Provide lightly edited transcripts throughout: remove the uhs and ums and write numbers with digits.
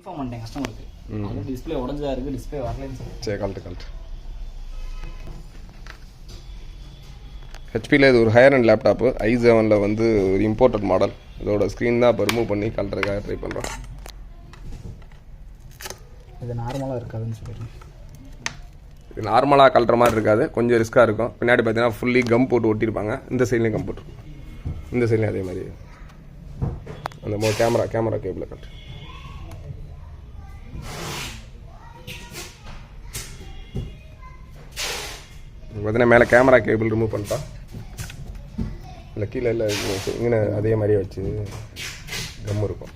Inform பண்ணிட்டேன் கஸ்டமருக்கு. அது டிஸ்பிளே உடஞ்சதா இருக்குது, டிஸ்பிளே வரலன்னு சொல்லி. சரி கழட்டு. ஹெச்பியில் இது ஒரு ஹையர் அண்ட் லேப்டாப்பு i7 வந்து ஒரு இம்போர்ட்டட் மாடல். இதோட ஸ்க்ரீன் தான் இப்போ ரிமூவ் பண்ணி கழட்டுறதுக்காக ட்ரை பண்ணுறோம். இது நார்மலாக இருக்காதுன்னு சொல்லிடுறேன். இது நார்மலாக கழட்டுற மாதிரி இருக்காது, கொஞ்சம் ரிஸ்க்காக இருக்கும். பின்னாடி பார்த்தீங்கன்னா ஃபுல்லி கம் போட்டு ஒட்டியிருப்பாங்க. இந்த சைட்லேயும் கம் போட்டுருக்கும், இந்த சைட்லேயும் அதே மாதிரி. அந்த கேமரா கேபிளை கழட்டு. பார்த்தீங்கன்னா மேலே கேமரா கேபிள் ரிமூவ் பண்ணிட்டோம். இல்லை கீழே இல்லை இங்கே அதே மாதிரியே வச்சு கம் இருக்கும்.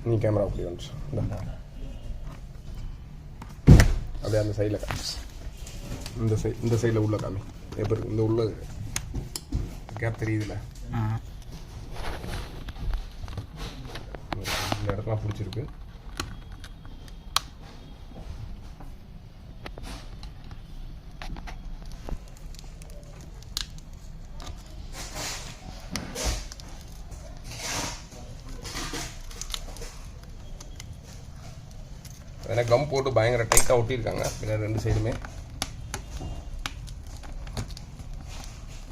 நீ கேமரா அப்படி வந்துச்சு அப்படியே அந்த சைடில் காமி. இந்த சைடில் உள்ள காமி. எப்படி இருக்கு இந்த உள்ள கேப் தெரியுதுல்ல, இந்த இடத்துலாம் பிடிச்சிருக்கு. ஏன்னா கம் போட்டு பயங்கர டைட்டாக ஒட்டியிருக்காங்க பின்னாடி ரெண்டு சைடுமே.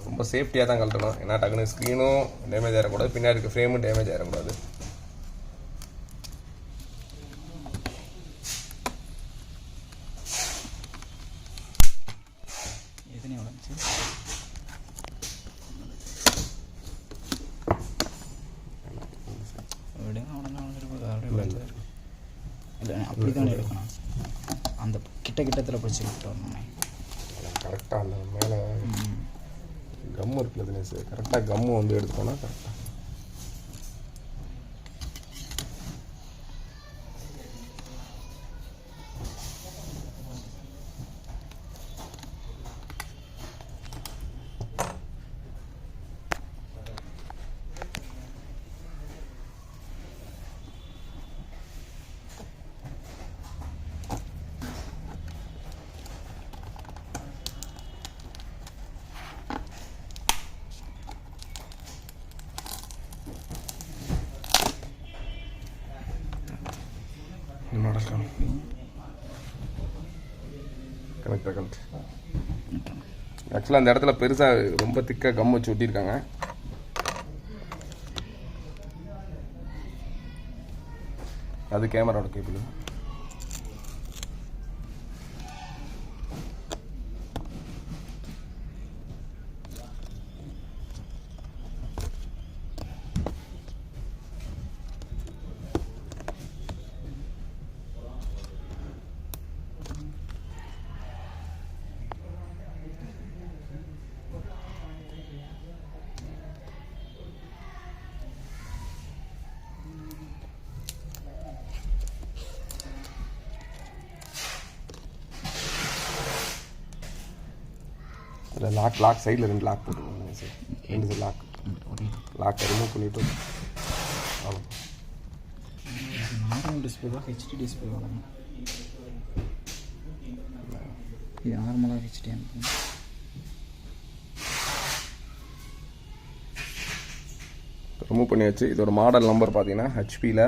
ரொம்ப சேஃப்டியாக தான் கழட்டணும், ஏன்னா டக்குனு ஸ்க்ரீனும் டேமேஜ் ஆகிடக்கூடாது, பின்னாடி இருக்க ஃப்ரேமும் டேமேஜ் ஆகிடக்கூடாது. அப்படி தான் எடுக்கணும், அந்த கிட்டத்தில் பிடிச்சிக்கிட்டு வரணும் கரெக்டாக. அந்த மேலே கம்மு இருக்குல்ல தினேஷ், கரெக்டாக கம்மு வந்து எடுத்தோன்னா கரெக்டாக. கரெக்ட். ஆக்சுவலாக அந்த இடத்துல பெருசாக ரொம்ப திக்காக கம் வச்சு ஒட்டியிருக்காங்க. அது கேமராவோட கேபிள். இல்லை லாக் சைடில் ரெண்டு லாக் போட்டுருவாங்க சார். ரெண்டு சைடு லாக்கை ரிமூவ் பண்ணிவிட்டு அவ்வளோ. நார்மல் டிஸ்பிளே தான், ஹெச்டி டிஸ்பிளே வரணும். இது நார்மலாக ஹெச்டி அனுப்புங்க. ரிமூவ் பண்ணியாச்சு. இதோட மாடல் நம்பர் பார்த்தீங்கன்னா ஹெச்பியில்